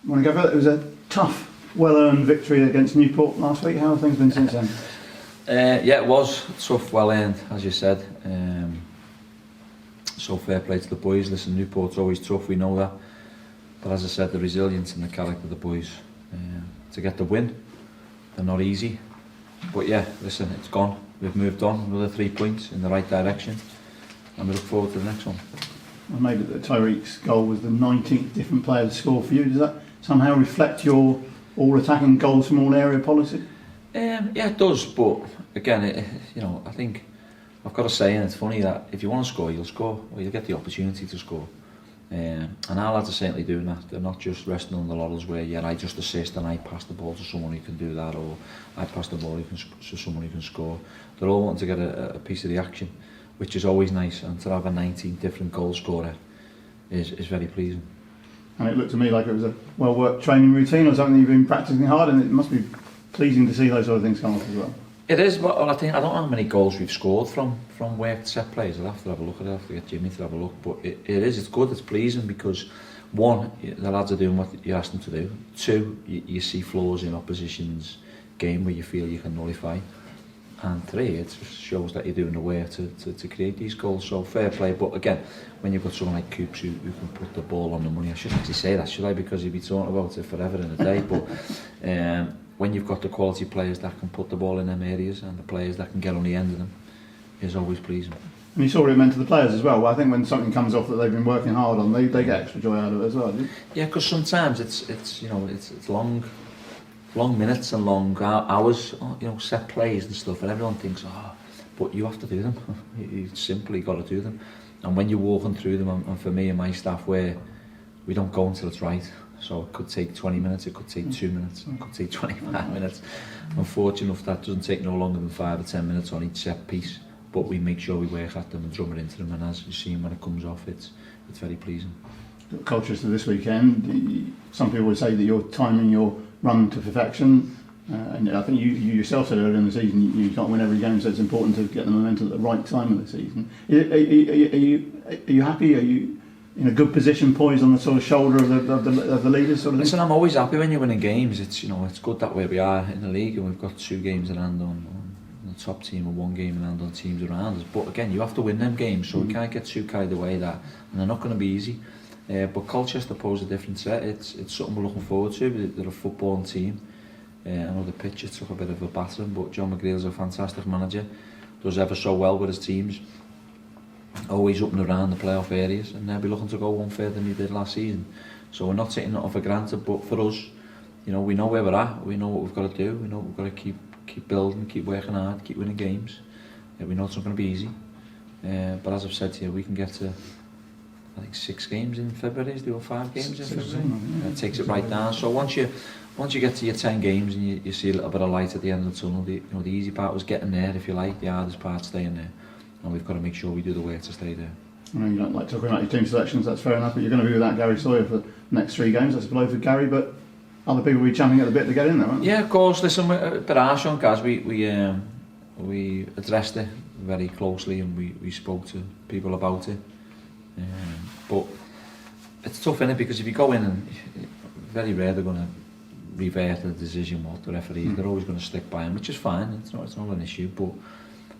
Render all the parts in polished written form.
Want to go for it? It was a tough, well-earned victory against Newport last week. How have things been since then? Yeah, it was tough, well-earned, as you said. So fair play to the boys. Listen, Newport's always tough, we know that. But as I said, the resilience and the character of the boys to get the win, they're not easy. But yeah, listen, it's gone. We've moved on, another 3 points in the right direction, and we look forward to the next one. I made it that Tyreek's goal was the 19th different player to score for you. Does that somehow reflect your all-attacking goals from all area policy? Yeah, it does. But again, I think I've got to say, and it's funny that if you want to score, you'll score, or you'll get the opportunity to score. And our lads are certainly doing that. They're not just resting on the laurels where, I just assist and I pass the ball to someone who can do that, or I pass the ball to someone who can score. They're all wanting to get a piece of the action, which is always nice, and to have a 19 different goal scorer is very pleasing. And it looked to me like it was a well-worked training routine or something you've been practising hard, and it must be pleasing to see those sort of things come off as well. It is, but I don't know how many goals we've scored from worked set plays. I'll have to have a look at it. I'll have to get Jimmy to have a look. But it's good, it's pleasing, because one, the lads are doing what you ask them to do. Two, you see flaws in opposition's game where you feel you can nullify. And three, it shows that you're doing the work to create these goals. So fair play. But again, when you've got someone like Coops who can put the ball on the money, I shouldn't actually say that, should I? Because he'd be talking about it forever in a day. But when you've got the quality players that can put the ball in them areas, and the players that can get on the end of them, is always pleasing. And you saw what it meant to the players as well. I think when something comes off that they've been working hard on, they get extra joy out of it as well, do you? Yeah, because sometimes it's long minutes and long hours, set plays and stuff, and everyone thinks, but you have to do them. You simply got to do them. And when you're walking through them, and for me and my staff, where we don't go until it's right. So it could take 20 minutes, it could take 2 minutes, it could take 25 minutes. I'm fortunate enough that doesn't take no longer than 5 or 10 minutes on each set piece, but we make sure we work at them and drum it into them, and as you see when it comes off, it's very pleasing. Colchester this weekend, some people would say that you're timing your run to perfection, and I think you yourself said earlier in the season you can't win every game, so it's important to get the momentum at the right time of the season. Are you happy? Are you in a good position, poised on the sort of shoulder of the leaders, sort of thing? Listen, I'm always happy when you're winning games. It's it's good that way we are in the league, and we've got 2 games in hand on the top team and 1 game in hand on teams around us. But again, you have to win them games, so we can't get too carried away that, and they're not going to be easy. But Colchester pose a different set. It's something we're looking forward to. They're a footballing team. I know the pitch took a bit of a battering, but John McGreal's a fantastic manager. Does ever so well with his teams. Always up and around the playoff areas, and they'll be looking to go one further than he did last season. So we're not taking that for granted, but for us, we know where we're at, we know what we've got to do, we know we've got to keep building, keep working hard, keep winning games. We know it's not going to be easy, but as I've said to you, we can get to, I think, 6 games in February, is there, or 5 games in February? It takes it right down. So once you get to your 10 games and you see a little bit of light at the end of the tunnel, the easy part was getting there, if you like, the hardest part staying there. And we've got to make sure we do the work to stay there. I know you don't like talking about your team selections, that's fair enough, but you're going to be without Gary Sawyer for the next 3 games. That's a blow for Gary, but other people will be champing at the bit to get in there, aren't they? Yeah, of course. Listen, we're a bit harsh on Gaz. We addressed it very closely, and we spoke to people about it. But it's tough, innit? Because if you go in, and very rare they're going to revert the decision what the referees. They're always going to stick by him, which is fine. It's not an issue, but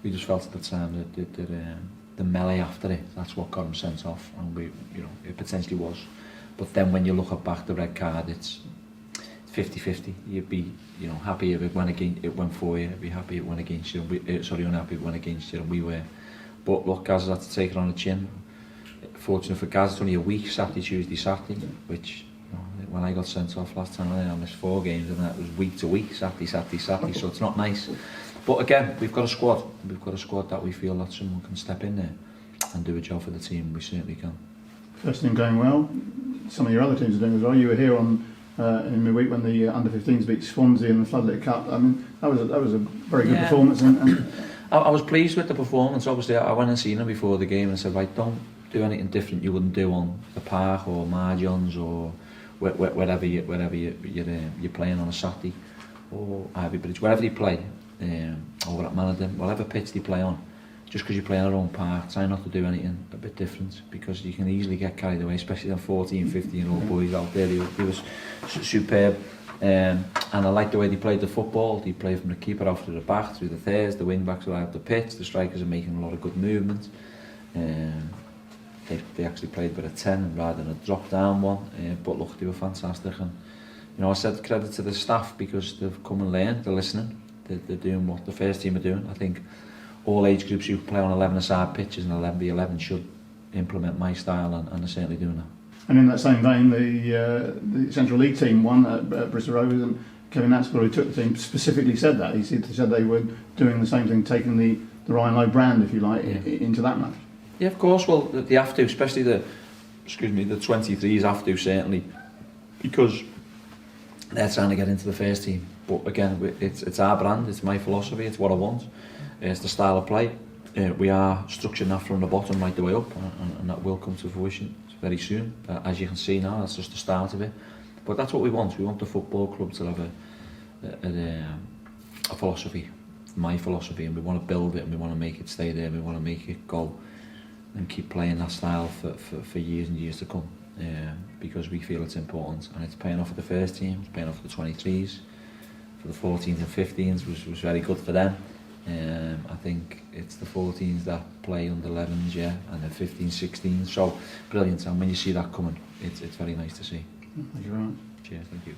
we just felt at the time that the melee after it, that's what got him sent off, and it potentially was. But then when you look at back the red card, it's 50-50. You'd be happy if it went for you. You'd be happy if it went against you. Unhappy if it went against you, and we were. But look, Gaz had to take it on the chin. Fortunate for Gaz, it's only a week, Saturday, Tuesday, Saturday, which when I got sent off last time, I missed 4 games, and that was week to week, Saturday, so it's not nice. But again, we've got a squad. We've got a squad that we feel that someone can step in there and do a job for the team. We certainly can. First team going well. Some of your other teams are doing as well. You were here in midweek when the under-15s beat Swansea in the Floodlit Cup. I mean, that was a very good performance. And I was pleased with the performance. Obviously, I went and seen them before the game and said, right, don't do anything different you wouldn't do on the park or Margins or wherever you're playing on a Saturday, or Ivy Bridge, wherever you play. Over at Manadon, whatever pitch they play on, just because you're playing at our own park, try not to do anything a bit different, because you can easily get carried away, especially them 14, 15-year-old boys out there. They were superb. And I like the way they played the football. They played from the keeper out to the back, through the thirds, the wing backs are out the pitch, the strikers are making a lot of good movement. They actually played with a 10 rather than a drop down one, but look, they were fantastic. And you know, I said credit to the staff, because they've come and learned, they're listening, they're doing what the first team are doing. I think all age groups who play on 11-a-side pitches and 11v11 should implement my style, and they're certainly doing that. And in that same vein, the Central League team won at Bristol Rovers, and Kevin Natsbury, who took the team, specifically said that. He said they were doing the same thing, taking the Ryan Lowe brand, if you like, into that match. Yeah, of course. Well, they have to, especially the 23s have to, certainly, because they're trying to get into the first team. But again, it's our brand, it's my philosophy, it's what I want, it's the style of play. We are structuring that from the bottom right the way up, and that will come to fruition very soon. As you can see now, that's just the start of it. But that's what we want. We want the football club to have a philosophy, my philosophy, and we want to build it, and we want to make it stay there. We want to make it go and keep playing that style for years and years to come, because we feel it's important, and it's paying off for the first team, it's paying off for the 23s, for the 14s and 15s was very good for them. I think it's the 14s that play under 11s, and the 15s, 16s. So brilliant, and when you see that coming, it's very nice to see. Thank you very much. Cheers, thank you.